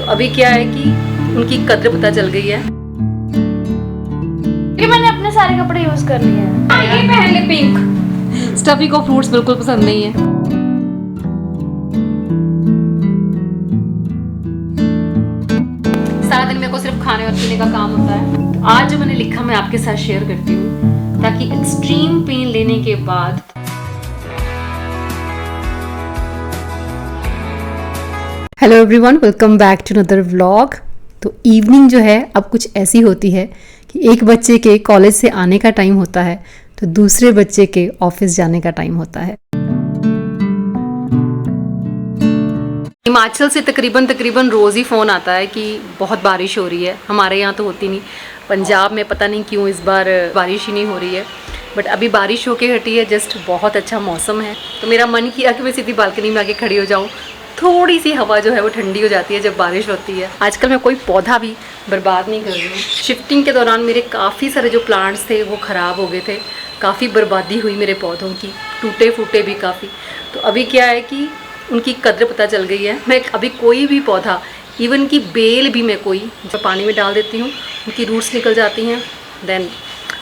अभी क्या है कि उनकी कद्र पता चल गई है। मैंने अपने सारे कपड़े यूज कर लिए हैं। ये पहन ले पिंक। स्टफी को फ्रूट्स बिल्कुल पसंद नहीं है। सारा दिन मेरे को सिर्फ खाने और पीने का काम होता है। तो आज जो मैंने लिखा मैं आपके साथ शेयर करती हूँ, ताकि एक्सट्रीम पेन लेने के बाद hello everyone, welcome back to another vlog. तो इवनिंग जो है अब कुछ ऐसी होती है कि एक बच्चे के कॉलेज से आने का टाइम होता है तो दूसरे बच्चे के ऑफिस जाने का टाइम होता है। हिमाचल से तकरीबन रोज़ ही फ़ोन आता है कि बहुत बारिश हो रही है। हमारे यहाँ तो होती नहीं, पंजाब में पता नहीं क्यों इस बार बारिश ही नहीं हो रही है। बट अभी बारिश होके हटी है, जस्ट बहुत अच्छा मौसम है। तो मेरा मन किया कि मैं सीधी बालकनी में आके खड़ी हो जाऊँ। थोड़ी सी हवा जो है वो ठंडी हो जाती है जब बारिश होती है। आजकल मैं कोई पौधा भी बर्बाद नहीं कर रही हूँ। शिफ्टिंग के दौरान मेरे काफ़ी सारे जो प्लांट्स थे वो ख़राब हो गए थे, काफ़ी बर्बादी हुई मेरे पौधों की, टूटे फूटे भी काफ़ी। तो अभी क्या है कि उनकी कद्र पता चल गई है। मैं अभी कोई भी पौधा, इवन की बेल भी मैं कोई जो पानी में डाल देती हूँ, उनकी रूट्स निकल जाती हैं, देन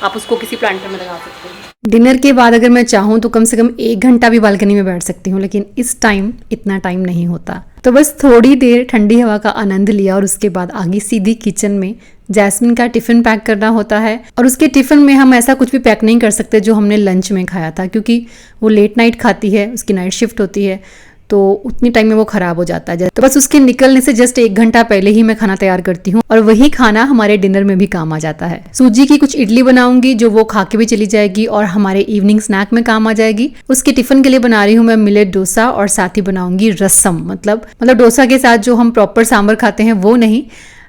आप उसको किसी प्लांटर में लगा सकते हैं। डिनर के बाद अगर मैं चाहूँ तो कम से कम 1 घंटा भी बालकनी में बैठ सकती हूँ, लेकिन इस टाइम इतना टाइम नहीं होता। तो बस थोड़ी देर ठंडी हवा का आनंद लिया और उसके बाद आगे सीधी किचन में जैस्मिन का टिफ़िन पैक करना होता है। और उसके टिफ़िन में हम ऐसा कुछ भी पैक नहीं कर सकते जो हमने लंच में खाया था, क्योंकि वो लेट नाइट खाती है, उसकी नाइट शिफ्ट होती है, तो उतनी टाइम में वो खराब हो जाता है। तो बस उसके निकलने से जस्ट 1 घंटा पहले ही मैं खाना तैयार करती हूँ और वही खाना हमारे डिनर में भी काम आ जाता है। सूजी की कुछ इडली बनाऊंगी जो वो खा के भी चली जाएगी और हमारे इवनिंग स्नैक में काम आ जाएगी। उसके टिफिन के लिए बना रही हूँ मैं मिलेट डोसा और साथ ही बनाऊंगी रसम। मतलब डोसा के साथ जो हम प्रॉपर सांभर खाते हैं वो नहीं,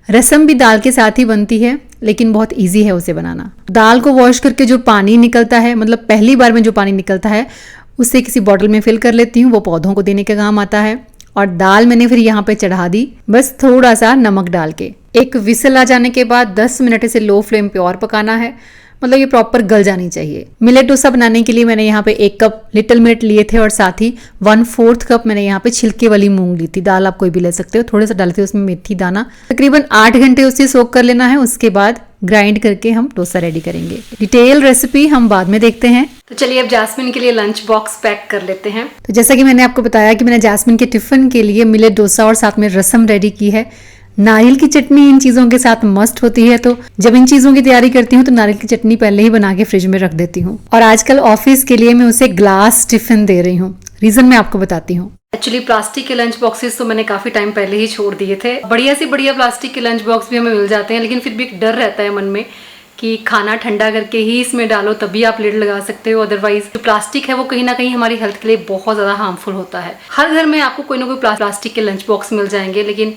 रसम भी दाल के साथ ही बनती है, लेकिन बहुत इजी है उसे बनाना। दाल को वॉश करके जो पानी निकलता है, मतलब पहली बार में जो पानी निकलता है, उसे किसी बॉटल में फिल कर लेती हूँ। वो पौधों को देने के काम आता है। और दाल मैंने फिर यहाँ पे चढ़ा दी, बस थोड़ा सा नमक डाल के। एक विसल आ जाने के बाद 10 मिनट इसे लो फ्लेम पे और पकाना है। मतलब ये प्रॉपर गल जानी चाहिए। मिलेट डोसा बनाने के लिए मैंने यहाँ पे 1 कप लिटिल मिलेट लिए थे और साथ ही 1/4 कप मैंने यहाँ पे छिलके वाली मूंग ली थी। दाल आप कोई भी ले सकते हो, थोड़ा सा डालते हो उसमें मेथी दाना। तकरीबन 8 घंटे उसे सोक कर लेना है। उसके बाद ग्राइंड करके हम डोसा रेडी करेंगे। डिटेल रेसिपी हम बाद में देखते हैं। तो चलिए अब जैस्मिन के लिए लंच बॉक्स पैक कर लेते हैं। तो जैसा कि मैंने आपको बताया कि मैंने जैस्मिन के टिफिन के लिए मिलेट डोसा और साथ में रसम रेडी की है। नारियल की चटनी इन चीज़ों के साथ मस्त होती है, तो जब इन चीज़ों की तैयारी करती हूँ तो नारियल की चटनी पहले ही बना के फ्रिज में रख देती हूँ। और आजकल ऑफिस के लिए मैं उसे ग्लास टिफिन दे रही हूँ। रीजन मैं आपको बताती हूँ। एक्चुअली प्लास्टिक के लंच बॉक्सेस तो मैंने काफ़ी टाइम पहले ही छोड़ दिए थे। बढ़िया से बढ़िया प्लास्टिक के लंच बॉक्स भी हमें मिल जाते हैं, लेकिन फिर भी एक डर रहता है मन में कि खाना ठंडा करके ही इसमें डालो तभी आप लिड लगा सकते हो। अदरवाइज जो प्लास्टिक है वो कहीं ना कहीं हमारी हेल्थ के लिए बहुत ज़्यादा हार्मफुल होता है। हर घर में आपको कोई ना कोई प्लास्टिक के लंच बॉक्स मिल जाएंगे, लेकिन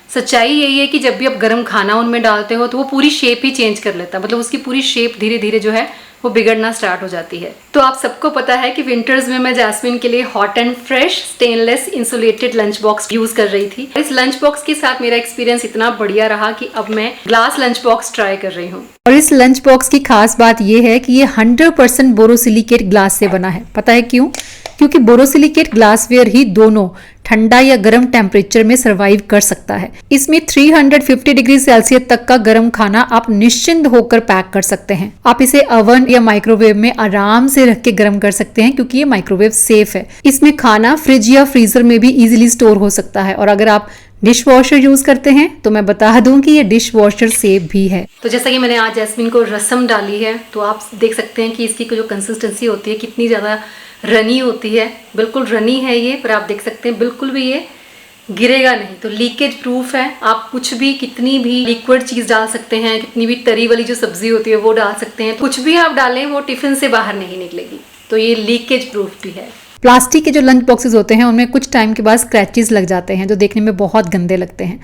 सच्चाई यही है कि जब भी आप गर्म खाना उनमें डालते हो तो वो पूरी शेप ही चेंज कर लेता है। मतलब उसकी पूरी शेप धीरे धीरे जो है वो बिगड़ना स्टार्ट हो जाती है। तो आप सबको पता है कि विंटर्स में मैं जैस्मिन के लिए hot and fresh stainless insulated lunch box use कर रही थी। इस लंच बॉक्स के साथ मेरा एक्सपीरियंस इतना बढ़िया रहा कि अब मैं ग्लास लंच बॉक्स ट्राई कर रही हूँ। और इस लंच बॉक्स की खास बात यह है कि ये 100% बोरोसिलिकेट ग्लास से बना है। पता है क्यों? क्योंकि बोरोसिलिकेट ग्लासवेयर ही दोनों ठंडा या गर्म टेम्परेचर में सरवाइव कर सकता है। इसमें 350 डिग्री सेल्सियस तक का गर्म खाना आप निश्चिंत होकर पैक कर सकते हैं। आप इसे ओवन या माइक्रोवेव में आराम से रख के गर्म कर सकते हैं, क्योंकि ये माइक्रोवेव सेफ है। इसमें खाना फ्रिज या फ्रीजर में भी इजीली स्टोर हो सकता है। और अगर आप डिश वॉशर यूज करते हैं तो मैं बता दूं कि ये डिश वॉशर सेफ भी है। तो जैसा कि मैंने आज जैस्मिन को रसम डाली है, तो आप देख सकते हैं कि इसकी जो कंसिस्टेंसी होती है कितनी ज़्यादा रनी होती है। बिल्कुल रनी है ये, पर आप देख सकते हैं बिल्कुल भी ये गिरेगा नहीं। तो लीकेज प्रूफ है। आप कुछ भी, कितनी भी लिक्विड चीज़ डाल सकते हैं, कितनी भी तरी वाली जो सब्जी होती है वो डाल सकते हैं, कुछ भी आप डालें वो टिफिन से बाहर नहीं निकलेगी। तो ये लीकेज प्रूफ भी है। प्लास्टिक के जो लंच बॉक्सेस होते हैं उनमें कुछ टाइम के बाद स्क्रैचेस लग जाते हैं जो देखने में बहुत गंदे लगते हैं।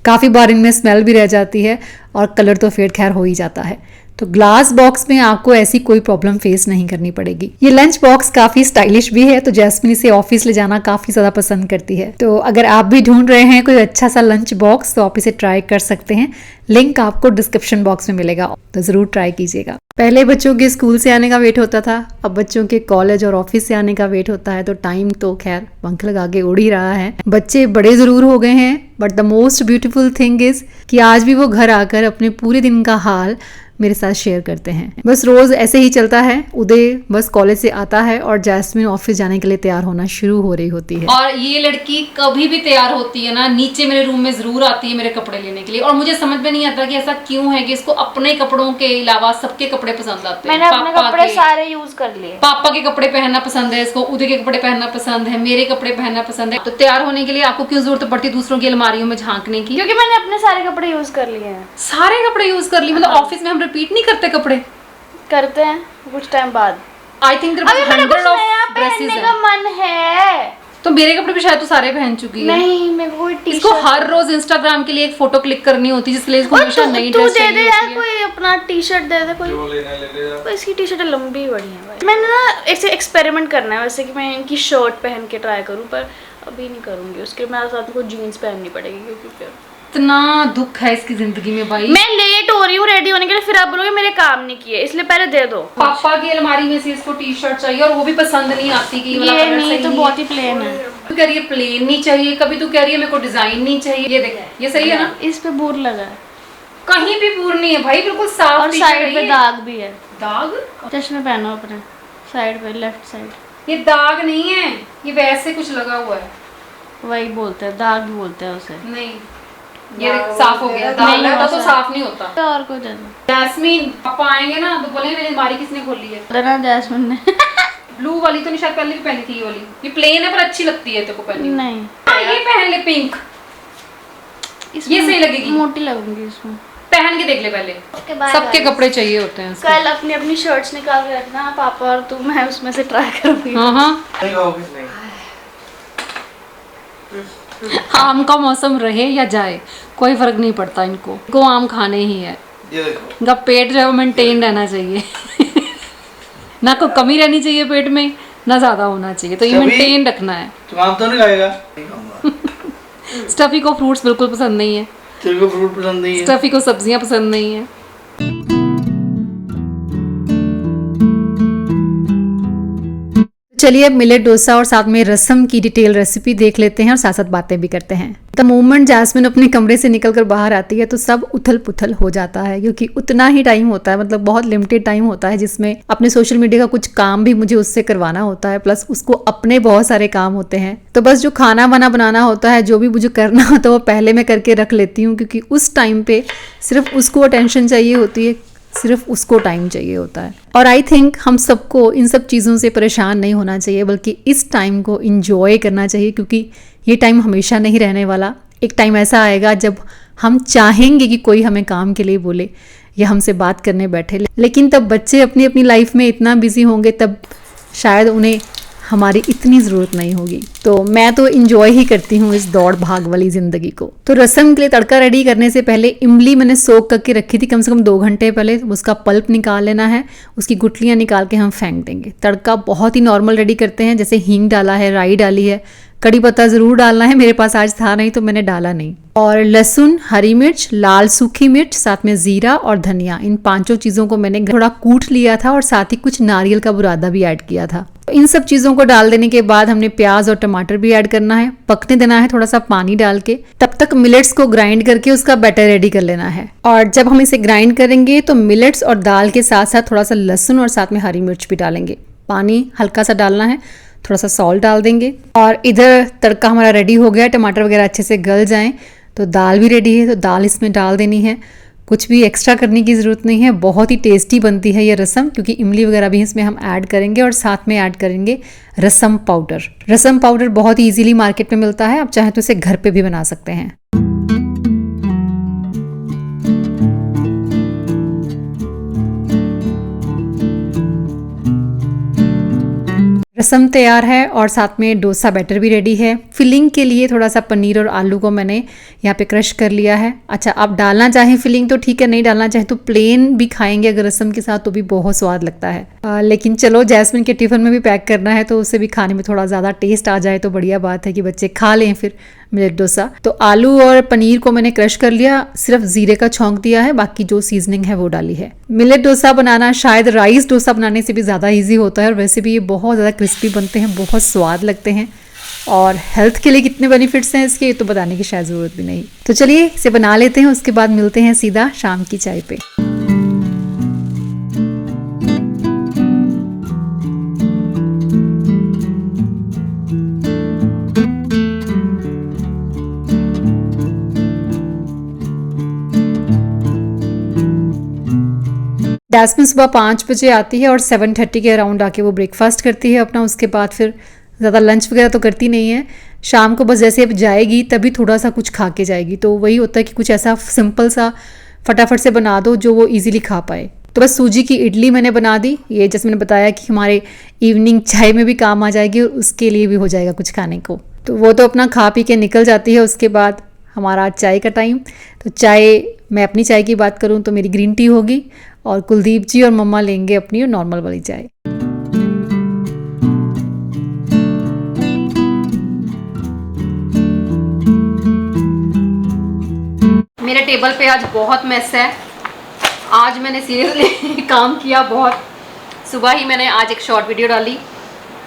काफ़ी बार इनमें स्मेल भी रह जाती है और कलर तो फेड खैर हो ही जाता है। तो ग्लास बॉक्स में आपको ऐसी कोई प्रॉब्लम फेस नहीं करनी पड़ेगी। ये लंच बॉक्स काफी स्टाइलिश भी है, तो जैस्मिन इसे ऑफिस ले जाना काफी ज्यादा पसंद करती है। तो अगर आप भी ढूंढ रहे हैं कोई अच्छा सा लंच बॉक्स तो आप इसे ट्राई कर सकते हैं। लिंक आपको डिस्क्रिप्शन बॉक्स में मिलेगा, तो जरूर ट्राई कीजिएगा। पहले बच्चों के स्कूल से आने का वेट होता था, अब बच्चों के कॉलेज और ऑफिस से आने का वेट होता है। तो टाइम तो खैर पंख लगा के उड़ ही रहा है। बच्चे बड़े जरूर हो गए हैं, but the most beautiful thing is कि आज भी वो घर आकर अपने पूरे दिन का हाल मेरे साथ शेयर करते हैं। बस रोज ऐसे ही चलता है। उदय बस कॉलेज से आता है और जैस्मिन ऑफिस जाने के लिए तैयार होना शुरू हो रही होती है। और ये लड़की कभी भी तैयार होती है ना, नीचे मेरे रूम में जरूर आती है मेरे कपड़े लेने के लिए। और मुझे समझ में नहीं आता कि ऐसा क्यों है कि इसको अपने कपड़ों के अलावा सबके कपड़े पसंद आते हैं। मैंने अपने कपड़े सारे यूज कर लिए। पापा के कपड़े पहनना पसंद है इसको, उदय के कपड़े पहनना पसंद है, मेरे कपड़े पहनना पसंद है। तो तैयार होने के लिए आपको क्यों जरूरत पड़ती है दूसरों की अलमारियों में झांकने की? क्योंकि मैंने अपने सारे कपड़े यूज कर लिए हैं। सारे कपड़े यूज कर लिए? मतलब ऑफिस में हम रिपीट नहीं करते कपड़े? करते हैं कुछ टाइम बाद। आई थिंक अभी मेरे को नया पहनने का मन है। तो मेरे कपड़े भी शायद तो सारे पहन चुकी है। नहीं, मेरे को कोई टी-शर्ट। इसको हर रोज इंस्टाग्राम के लिए एक फोटो क्लिक करनी होती है, जिसके लिए इसको हमेशा नई ड्रेस चाहिए होती है। यार कोई अपना टी-शर्ट दे दे कोई। कोई इसकी टी-शर्ट लंबी बड़ी है भाई। मैंने ना ऐसे एक्सपेरिमेंट करना है वैसे कि मैं इनकी शर्ट पहन के ट्राई करूं, पर अभी नहीं करूंगी। उसके मेरे साथ को जीन्स पहननी पड़ेगी, क्योंकि फिर इतना दुख है इसकी जिंदगी में भाई। मैं लेट हो रही हूँ रेडी होने के लिए, फिर आप बोलोगे मेरे काम नहीं किए, इसलिए पहले दे दो। पापा की अलमारी में से इसको टी शर्ट चाहिए और वो भी पसंद नहीं आती कि ये नहीं तो बहुत ही प्लेन है। तू कह रही है प्लेन नहीं चाहिए, कभी तू कह रही है मेरे को डिजाइन नहीं चाहिए। ये देख, ये सही है ना? इस पे बोर लगा है, कहीं भी पूर्ण नहीं है भाई, बिल्कुल साफ। और साइड पे दाग भी है। दाग? चश्मे पहनो अपने साइड पे, लेफ्ट साइड। ये दाग नहीं है, ये वैसे कुछ लगा हुआ है। वही बोलते हैं, दाग भी बोलते हैं उसे। नहीं, ये साफ हो गया। दाग लगा तो साफ नहीं होता। तो और कोई दे दो। जैस्मिन पापा आएंगे ना तो बोलेंगे मेरी अलमारी किसने खोली है? देना जैस्मिन ने। ब्लू वाली तो नहीं, शायद पहले भी पहनी थी ये वाली। ये प्लेन है पर अच्छी लगती है तेरे को पहननी। नहीं, ये पहन ले पिंक, ये सही लगेगी। मोटी लगूंगी इसमें। पहन के देख ले पहले। उसके बाद सबके कपड़े चाहिए होते हैं इसको। कल अपनी अपनी शर्ट्स निकाल के रखना पापा और तू, मैं उसमें से ट्राई करूंगी। हाँ। आम का मौसम रहे या जाए कोई फर्क नहीं पड़ता इनको आम खाने ही है। इनका पेट जो है वो मेंटेन रहना चाहिए। ना कोई कमी रहनी चाहिए पेट में, ना ज्यादा होना चाहिए, तो ये मेंटेन रखना है। तो आम तो नहीं खाएगा। स्टफी को फ्रूट्स बिल्कुल पसंद नहीं है। तेरे को फ्रूट पसंद नहीं है? स्टफी को सब्जियां पसंद नहीं है। चलिए अब मिलेट डोसा और साथ में रसम की डिटेल रेसिपी देख लेते हैं और साथ साथ बातें भी करते हैं। द मोमेंट जैस्मिन अपने कमरे से निकलकर बाहर आती है तो सब उथल पुथल हो जाता है, क्योंकि उतना ही टाइम होता है, मतलब बहुत लिमिटेड टाइम होता है जिसमें अपने सोशल मीडिया का कुछ काम भी मुझे उससे करवाना होता है, प्लस उसको अपने बहुत सारे काम होते हैं। तो बस जो खाना वाना बनाना होता है, जो भी मुझे करना होता है वो पहले मैं करके रख लेती हूँ, क्योंकि उस टाइम पे सिर्फ उसको अटेंशन चाहिए होती है, सिर्फ उसको टाइम चाहिए होता है। और आई थिंक हम सबको इन सब चीज़ों से परेशान नहीं होना चाहिए, बल्कि इस टाइम को इंजॉय करना चाहिए, क्योंकि ये टाइम हमेशा नहीं रहने वाला। एक टाइम ऐसा आएगा जब हम चाहेंगे कि कोई हमें काम के लिए बोले या हमसे बात करने बैठे, लेकिन तब बच्चे अपनी अपनी लाइफ में इतना बिजी होंगे, तब शायद उन्हें हमारी इतनी ज़रूरत नहीं होगी। तो मैं तो इंजॉय ही करती हूँ इस दौड़ भाग वाली ज़िंदगी को। तो रसम के लिए तड़का रेडी करने से पहले इमली मैंने सोक करके रखी थी कम से कम 2 घंटे पहले। उसका पल्प निकाल लेना है, उसकी गुठलियाँ निकाल के हम फेंक देंगे। तड़का बहुत ही नॉर्मल रेडी करते हैं, जैसे हींग डाला है, राई डाली है, कड़ी पत्ता ज़रूर डालना है। मेरे पास आज था नहीं तो मैंने डाला नहीं। और लहसुन, हरी मिर्च, लाल सूखी मिर्च, साथ में ज़ीरा और धनिया, इन 5 चीज़ों को मैंने थोड़ा कूट लिया था और साथ ही कुछ नारियल का बुरादा भी ऐड किया था। इन सब चीज़ों को डाल देने के बाद हमने प्याज और टमाटर भी ऐड करना है, पकने देना है थोड़ा सा पानी डाल के। तब तक मिलेट्स को ग्राइंड करके उसका बैटर रेडी कर लेना है। और जब हम इसे ग्राइंड करेंगे तो मिलेट्स और दाल के साथ साथ थोड़ा सा लहसुन और साथ में हरी मिर्च भी डालेंगे। पानी हल्का सा डालना है, थोड़ा सा सॉल्ट डाल देंगे। और इधर तड़का हमारा रेडी हो गया, टमाटर वगैरह अच्छे से गल जाएं तो दाल भी रेडी है, तो दाल इसमें डाल देनी है। कुछ भी एक्स्ट्रा करने की ज़रूरत नहीं है, बहुत ही टेस्टी बनती है ये रसम, क्योंकि इमली वगैरह भी इसमें हम ऐड करेंगे और साथ में ऐड करेंगे रसम पाउडर। रसम पाउडर बहुत ही ईजिली मार्केट में मिलता है, आप चाहें तो इसे घर पे भी बना सकते हैं। रसम तैयार है और साथ में डोसा बैटर भी रेडी है। फिलिंग के लिए थोड़ा सा पनीर और आलू को मैंने यहाँ पे क्रश कर लिया है। अच्छा, आप डालना चाहें फिलिंग तो ठीक है, नहीं डालना चाहें तो प्लेन भी खाएंगे अगर रसम के साथ तो भी बहुत स्वाद लगता है। लेकिन चलो, जैस्मिन के टिफ़िन में भी पैक करना है तो उसे भी खाने में थोड़ा ज़्यादा टेस्ट आ जाए तो बढ़िया बात है कि बच्चे खा लें फिर मिलेट डोसा। तो आलू और पनीर को मैंने क्रश कर लिया, सिर्फ जीरे का छौंक दिया है, बाकी जो सीजनिंग है वो डाली है। मिलेट डोसा बनाना शायद राइस डोसा बनाने से भी ज़्यादा इजी होता है और वैसे भी ये बहुत ज़्यादा क्रिस्पी बनते हैं, बहुत स्वाद लगते हैं और हेल्थ के लिए कितने बेनिफिट्स हैं इसके, ये तो बताने की शायद ज़रूरत भी नहीं। तो चलिए इसे बना लेते हैं, उसके बाद मिलते हैं सीधा शाम की चाय पे। जैस्मिन सुबह 5 बजे आती है और 7:30 के अराउंड आके वो ब्रेकफास्ट करती है अपना। उसके बाद फिर ज़्यादा लंच वगैरह तो करती नहीं है। शाम को बस जैसे अब जाएगी तभी थोड़ा सा कुछ खा के जाएगी, तो वही होता है कि कुछ ऐसा सिंपल सा फटाफट से बना दो जो वो इजीली खा पाए। तो बस सूजी की इडली मैंने बना दी, ये जैसे मैंने बताया कि हमारे इवनिंग चाय में भी काम आ जाएगी और उसके लिए भी हो जाएगा कुछ खाने को। तो वो तो अपना खा पी के निकल जाती है। उसके बाद हमारा चाय का टाइम, तो चाय, मैं अपनी चाय की बात करूँ तो मेरी ग्रीन टी होगी और कुलदीप जी और मम्मा लेंगे अपनी नॉर्मल वाली चाय। मेरे टेबल पे आज बहुत मेस है। आज मैंने सीरियसली काम किया बहुत। सुबह ही मैंने आज एक शॉर्ट वीडियो डाली,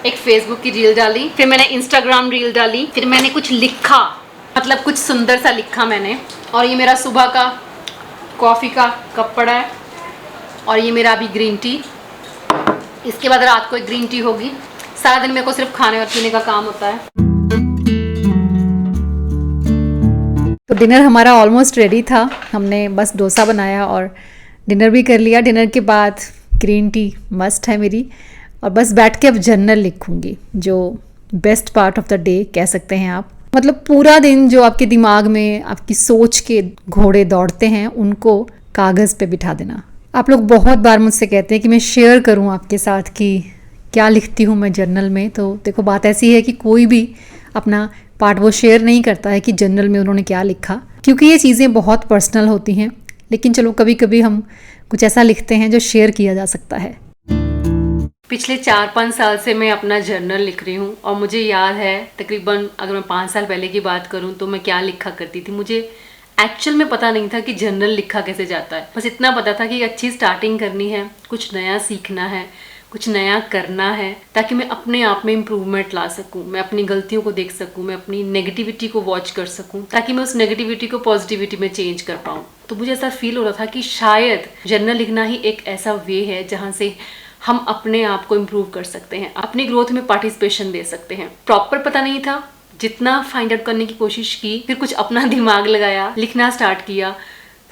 एक फेसबुक की रील डाली, फिर मैंने इंस्टाग्राम रील डाली, फिर मैंने कुछ लिखा, मतलब कुछ सुंदर सा लिखा मैंने। और ये मेरा सुबह का कॉफ़ी का कप पड़ा है और ये मेरा अभी ग्रीन टी। इसके बाद रात को एक ग्रीन टी होगी। सारा दिन मेरे को सिर्फ खाने और पीने का काम होता है। तो डिनर हमारा ऑलमोस्ट रेडी था, हमने बस डोसा बनाया और डिनर भी कर लिया। डिनर के बाद ग्रीन टी मस्ट है मेरी, और बस बैठ के अब जर्नल लिखूंगी, जो best part of the day कह सकते हैं आप। मतलब पूरा दिन जो आपके दिमाग में आपकी सोच के घोड़े दौड़ते हैं उनको कागज़ पे बिठा देना। आप लोग बहुत बार मुझसे कहते हैं कि मैं शेयर करूं आपके साथ कि क्या लिखती हूं मैं जर्नल में। तो देखो, बात ऐसी है कि कोई भी अपना पार्ट वो शेयर नहीं करता है कि जर्नल में उन्होंने क्या लिखा, क्योंकि ये चीज़ें बहुत पर्सनल होती हैं। लेकिन चलो, कभी कभी हम कुछ ऐसा लिखते हैं जो शेयर किया जा सकता है। पिछले 4-5 साल से मैं अपना जर्नल लिख रही हूँ और मुझे याद है तकरीबन, अगर मैं 5 साल पहले की बात करूँ तो मैं क्या लिखा करती थी। मुझे एक्चुअल में पता नहीं था कि जर्नल लिखा कैसे जाता है। बस इतना पता था कि अच्छी स्टार्टिंग करनी है, कुछ नया सीखना है, कुछ नया करना है, ताकि मैं अपने आप में इम्प्रूवमेंट ला सकूं, मैं अपनी गलतियों को देख सकूं, मैं अपनी नेगेटिविटी को वॉच कर सकूं, ताकि मैं उस नेगेटिविटी को पॉजिटिविटी में चेंज कर पाऊं। तो मुझे ऐसा फील हो रहा था कि शायद जर्नल लिखना ही एक ऐसा वे है जहाँ से हम अपने आप को इम्प्रूव कर सकते हैं, अपनी ग्रोथ में पार्टिसिपेशन दे सकते हैं। प्रॉपर पता नहीं था, जितना फाइंड आउट करने की कोशिश की, फिर कुछ अपना दिमाग लगाया, लिखना स्टार्ट किया।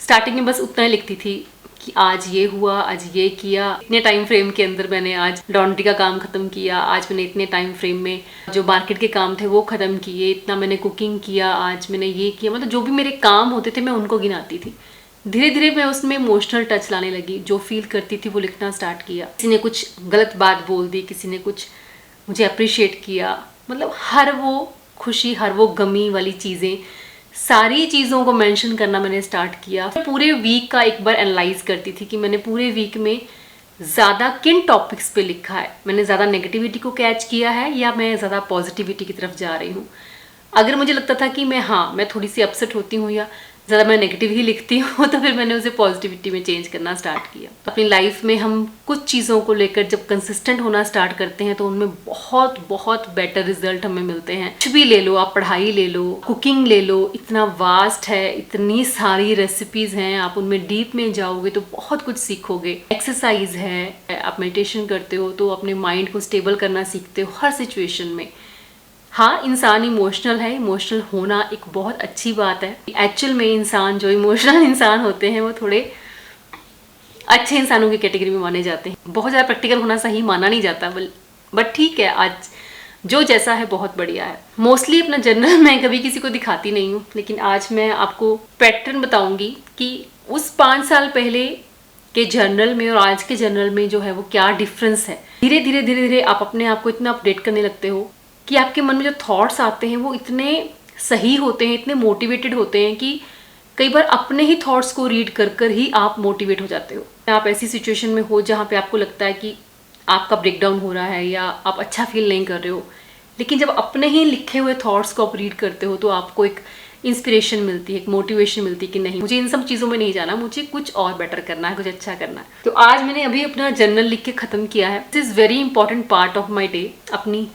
स्टार्टिंग में बस उतना ही लिखती थी कि आज ये हुआ, आज ये किया, इतने टाइम फ्रेम के अंदर मैंने आज लॉन्ड्री का काम खत्म किया, आज मैंने इतने टाइम फ्रेम में जो मार्केट के काम थे वो खत्म किए, इतना मैंने कुकिंग किया, आज मैंने ये किया। मतलब जो भी मेरे काम होते थे मैं उनको गिनाती थी। धीरे धीरे मैं उसमें इमोशनल टच लाने लगी, जो फील करती थी वो लिखना स्टार्ट किया। किसी ने कुछ गलत बात बोल दी, किसी ने कुछ मुझे अप्रिशिएट किया, मतलब हर वो खुशी, हर वो गमी वाली चीज़ें, सारी चीज़ों को मेंशन करना मैंने स्टार्ट किया। पूरे वीक का एक बार एनालाइज करती थी कि मैंने पूरे वीक में ज़्यादा किन टॉपिक्स पे लिखा है, मैंने ज़्यादा नेगेटिविटी को कैच किया है या मैं ज़्यादा पॉजिटिविटी की तरफ जा रही हूँ। अगर मुझे लगता था कि मैं थोड़ी सी अपसेट होती हूँ या ज़्यादा मैं नेगेटिव ही लिखती हूँ, तो फिर मैंने उसे पॉजिटिविटी में चेंज करना स्टार्ट किया। अपनी लाइफ में हम कुछ चीज़ों को लेकर जब कंसिस्टेंट होना स्टार्ट करते हैं तो उनमें बहुत बहुत बेटर रिजल्ट हमें मिलते हैं। कुछ भी ले लो, आप पढ़ाई ले लो, कुकिंग ले लो, इतना वास्ट है, इतनी सारी रेसिपीज़ हैं, आप उनमें डीप में जाओगे तो बहुत कुछ सीखोगे। एक्सरसाइज है, आप मेडिटेशन करते हो तो अपने माइंड को स्टेबल करना सीखते हो हर सिचुएशन में। हाँ, इंसान इमोशनल है, इमोशनल होना एक बहुत अच्छी बात है। एक्चुअल में इंसान, जो इमोशनल इंसान होते हैं वो थोड़े अच्छे इंसानों की कैटेगरी में माने जाते हैं। बहुत ज़्यादा प्रैक्टिकल होना सही माना नहीं जाता, बट ठीक है, आज जो जैसा है बहुत बढ़िया है। मोस्टली अपना जर्नल मैं कभी किसी को दिखाती नहीं हूँ, लेकिन आज मैं आपको पैटर्न बताऊँगी कि उस 5 साल पहले के जर्नल में और आज के जर्नल में जो है वो क्या डिफरेंस है। धीरे धीरे धीरे धीरे आप अपने आप को इतना अपडेट करने लगते हो कि आपके मन में जो थॉट्स आते हैं वो इतने सही होते हैं, इतने मोटिवेटेड होते हैं कि कई बार अपने ही थॉट्स को रीड कर कर ही आप मोटिवेट हो जाते हो। आप ऐसी सिचुएशन में हो जहाँ पे आपको लगता है कि आपका ब्रेकडाउन हो रहा है या आप अच्छा फील नहीं कर रहे हो, लेकिन जब अपने ही लिखे हुए थॉट्स को आप रीड करते हो तो आपको एक इंस्पिरेशन मिलती है, एक मोटिवेशन मिलती है कि नहीं, मुझे इन सब चीज़ों में नहीं जाना, मुझे कुछ और बेटर करना है, कुछ अच्छा करना है। तो आज मैंने अभी अपना जर्नल लिख के ख़त्म किया है। This is very important part of my day. अपनी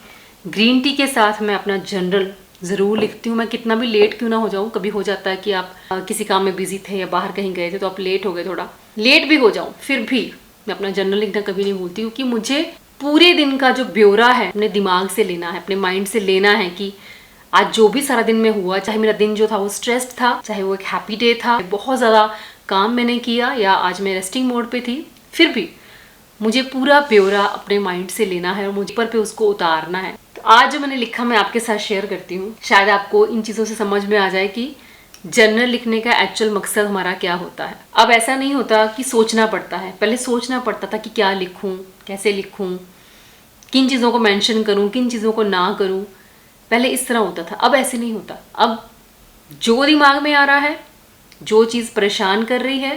ग्रीन टी के साथ मैं अपना जर्नल ज़रूर लिखती हूँ। मैं कितना भी लेट क्यों ना हो जाऊँ, कभी हो जाता है कि आप किसी काम में बिजी थे या बाहर कहीं गए थे तो आप लेट हो गए, थोड़ा लेट भी हो जाऊँ, फिर भी मैं अपना जर्नल लिखना कभी नहीं भूलती हूँ कि मुझे पूरे दिन का जो ब्यौरा है अपने दिमाग से लेना है, अपने माइंड से लेना है कि आज जो भी सारा दिन में हुआ, चाहे मेरा दिन जो था वो स्ट्रेस्ड था, चाहे वो एक हैप्पी डे था, बहुत ज़्यादा काम मैंने किया या आज मैं रेस्टिंग मोड पे थी, फिर भी मुझे पूरा ब्यौरा अपने माइंड से लेना है और मुझे पर पे उसको उतारना है। तो आज जो मैंने लिखा मैं आपके साथ शेयर करती हूँ। शायद आपको इन चीज़ों से समझ में आ जाए कि जर्नल लिखने का एक्चुअल मकसद हमारा क्या होता है। अब ऐसा नहीं होता कि सोचना पड़ता है, पहले सोचना पड़ता था कि क्या लिखूँ, कैसे लिखूँ, किन चीज़ों को मेंशन करूँ, किन चीज़ों को ना करूँ। पहले इस तरह होता था, अब ऐसे नहीं होता। अब जो दिमाग में आ रहा है, जो चीज़ परेशान कर रही है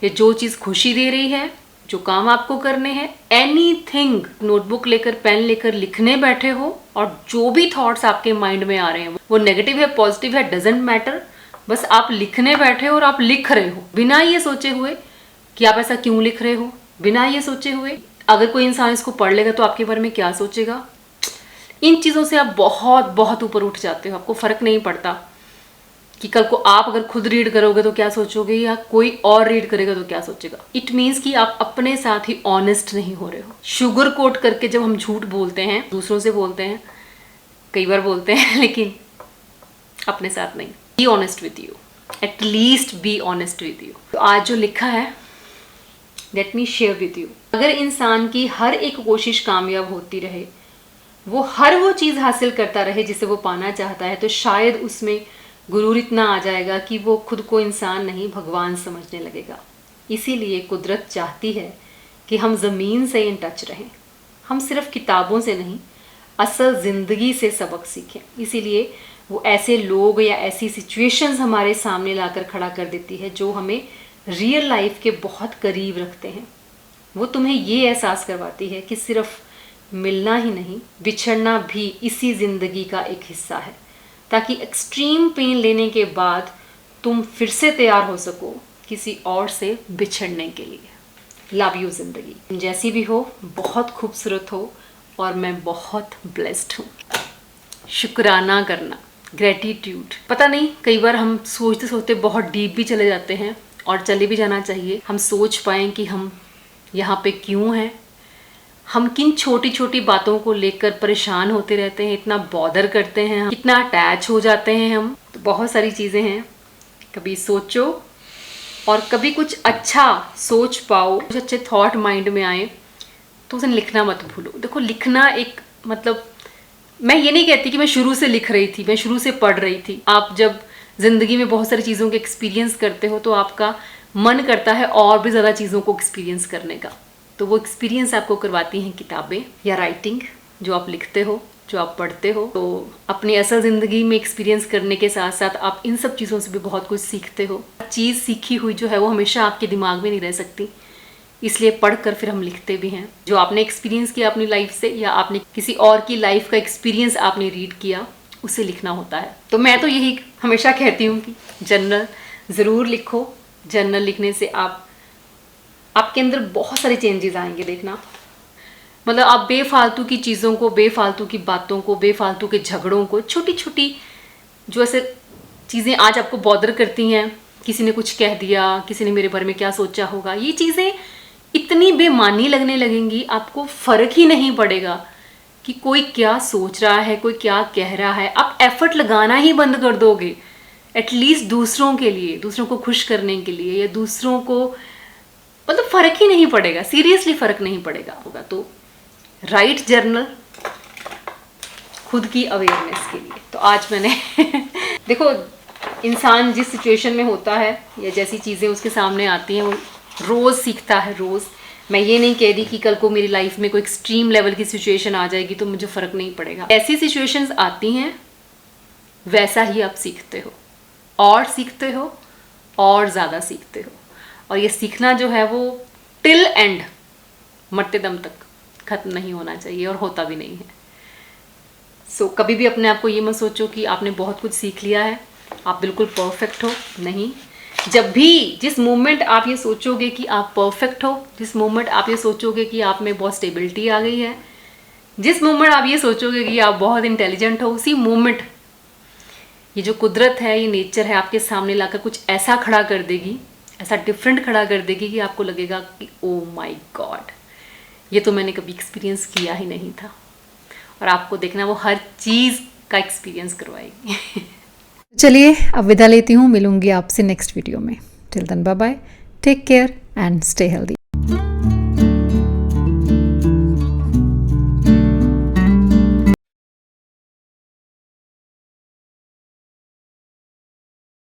या जो चीज़ खुशी दे रही है, जो काम आपको करने हैं, एनीथिंग, नोटबुक लेकर पेन लेकर लिखने बैठे हो और जो भी थॉट्स आपके माइंड में आ रहे हैं वो नेगेटिव है पॉजिटिव है डजेंट मैटर, बस आप लिखने बैठे हो और आप लिख रहे हो बिना ये सोचे हुए कि आप ऐसा क्यों लिख रहे हो, बिना ये सोचे हुए अगर कोई इंसान इसको पढ़ लेगा तो आपके बारे में क्या सोचेगा। इन चीज़ों से आप बहुत बहुत ऊपर उठ जाते हो। आपको फ़र्क नहीं पड़ता कि कल को आप अगर खुद रीड करोगे तो क्या सोचोगे या कोई और रीड करेगा तो क्या सोचेगा। इट मीन्स कि आप अपने साथ ही ऑनेस्ट नहीं हो रहे हो। शुगर कोट करके जब हम झूठ बोलते हैं, दूसरों से बोलते हैं, कई बार बोलते हैं, लेकिन अपने साथ नहीं। Be honest with you, at least be honest with you. तो आज जो लिखा है let me share with you. अगर इंसान की हर एक कोशिश कामयाब होती रहे, वो हर वो चीज़ हासिल करता रहे जिसे वो पाना चाहता है, तो शायद उसमें गुरूर इतना आ जाएगा कि वो खुद को इंसान नहीं भगवान समझने लगेगा। इसीलिए कुदरत चाहती है कि हम ज़मीन से इन टच रहें। हम सिर्फ किताबों से नहीं, असल ज़िंदगी से सबक सीखें। इसीलिए वो ऐसे लोग या ऐसी सिचुएशंस हमारे सामने लाकर खड़ा कर देती है जो हमें रियल लाइफ के बहुत करीब रखते हैं। वो तुम्हें ये एहसास करवाती है कि सिर्फ मिलना ही नहीं, बिछड़ना भी इसी ज़िंदगी का एक हिस्सा है, ताकि एक्सट्रीम पेन लेने के बाद तुम फिर से तैयार हो सको किसी और से बिछड़ने के लिए। लव यू ज़िंदगी, तुम जैसी भी हो बहुत खूबसूरत हो और मैं बहुत ब्लेस्ड हूँ। शुक्राना करना, ग्रेटिट्यूड। पता नहीं, कई बार हम सोचते सोचते बहुत डीप भी चले जाते हैं और चले भी जाना चाहिए। हम सोच पाएँ कि हम यहाँ पे क्यों हैं, हम किन छोटी छोटी बातों को लेकर परेशान होते रहते हैं, इतना बॉदर करते हैं, कितना अटैच हो जाते हैं हम। तो बहुत सारी चीज़ें हैं। कभी सोचो और कभी कुछ अच्छा सोच पाओ, कुछ अच्छे थॉट माइंड में आए तो उसे लिखना मत भूलो। देखो, लिखना एक मतलब, मैं ये नहीं कहती कि मैं शुरू से लिख रही थी, मैं शुरू से पढ़ रही थी। आप जब ज़िंदगी में बहुत सारी चीज़ों के एक्सपीरियंस करते हो तो आपका मन करता है और भी ज़्यादा चीज़ों को एक्सपीरियंस करने का। तो वो एक्सपीरियंस आपको करवाती हैं किताबें या राइटिंग, जो आप लिखते हो, जो आप पढ़ते हो। तो अपनी असल ज़िंदगी में एक्सपीरियंस करने के साथ साथ आप इन सब चीज़ों से भी बहुत कुछ सीखते हो। चीज़ सीखी हुई जो है वो हमेशा आपके दिमाग में नहीं रह सकती, इसलिए पढ़कर फिर हम लिखते भी हैं। जो आपने एक्सपीरियंस किया अपनी लाइफ से या आपने किसी और की लाइफ का एक्सपीरियंस आपने रीड किया, उसे लिखना होता है। तो मैं तो यही हमेशा कहती हूँ कि जर्नल ज़रूर लिखो। जर्नल लिखने से आपके अंदर बहुत सारे चेंजेस आएंगे। देखना, मतलब आप बेफालतू की चीज़ों को, बेफालतू की बातों को, बेफालतू के झगड़ों को, छोटी छोटी जो ऐसे चीज़ें आज आपको बॉदर करती हैं, किसी ने कुछ कह दिया, किसी ने मेरे बारे में क्या सोचा होगा, ये चीज़ें इतनी बेमानी लगने लगेंगी, आपको फ़र्क ही नहीं पड़ेगा कि कोई क्या सोच रहा है, कोई क्या कह रहा है। आप एफर्ट लगाना ही बंद कर दोगे, एटलीस्ट दूसरों के लिए, दूसरों को खुश करने के लिए, या दूसरों को, मतलब फ़र्क ही नहीं पड़ेगा, सीरियसली फ़र्क नहीं पड़ेगा होगा। तो राइट जर्नल खुद की अवेयरनेस के लिए। तो आज मैंने देखो, इंसान जिस सिचुएशन में होता है या जैसी चीज़ें उसके सामने आती हैं वो रोज़ सीखता है, रोज़ मैं ये नहीं कह रही कि कल को मेरी लाइफ में कोई एक्सट्रीम लेवल की सिचुएशन आ जाएगी तो मुझे फ़र्क नहीं पड़ेगा। ऐसी सिचुएशंस आती हैं, वैसा ही आप सीखते हो और सीखते हो और ज़्यादा सीखते हो। और ये सीखना जो है वो टिल एंड, मरते दम तक ख़त्म नहीं होना चाहिए और होता भी नहीं है। सो कभी भी अपने आप को ये मत सोचो कि आपने बहुत कुछ सीख लिया है, आप बिल्कुल परफेक्ट हो। नहीं, जब भी जिस मोमेंट आप ये सोचोगे कि आप परफेक्ट हो, जिस मोमेंट आप ये सोचोगे कि आप में बहुत स्टेबिलिटी आ गई है, जिस मोमेंट आप ये सोचोगे कि आप बहुत इंटेलिजेंट हो, उसी मोमेंट ये जो कुदरत है, ये नेचर है, आपके सामने लाकर कुछ ऐसा खड़ा कर देगी, ऐसा डिफरेंट खड़ा कर देगी कि आपको लगेगा कि ओ माय गॉड, ये तो मैंने कभी एक्सपीरियंस किया ही नहीं था। और आपको देखना वो हर चीज़ का एक्सपीरियंस करवाएगी। चलिए अब विदा लेती हूँ, मिलूंगी आपसे नेक्स्ट वीडियो में। Till then bye bye, take care and stay healthy.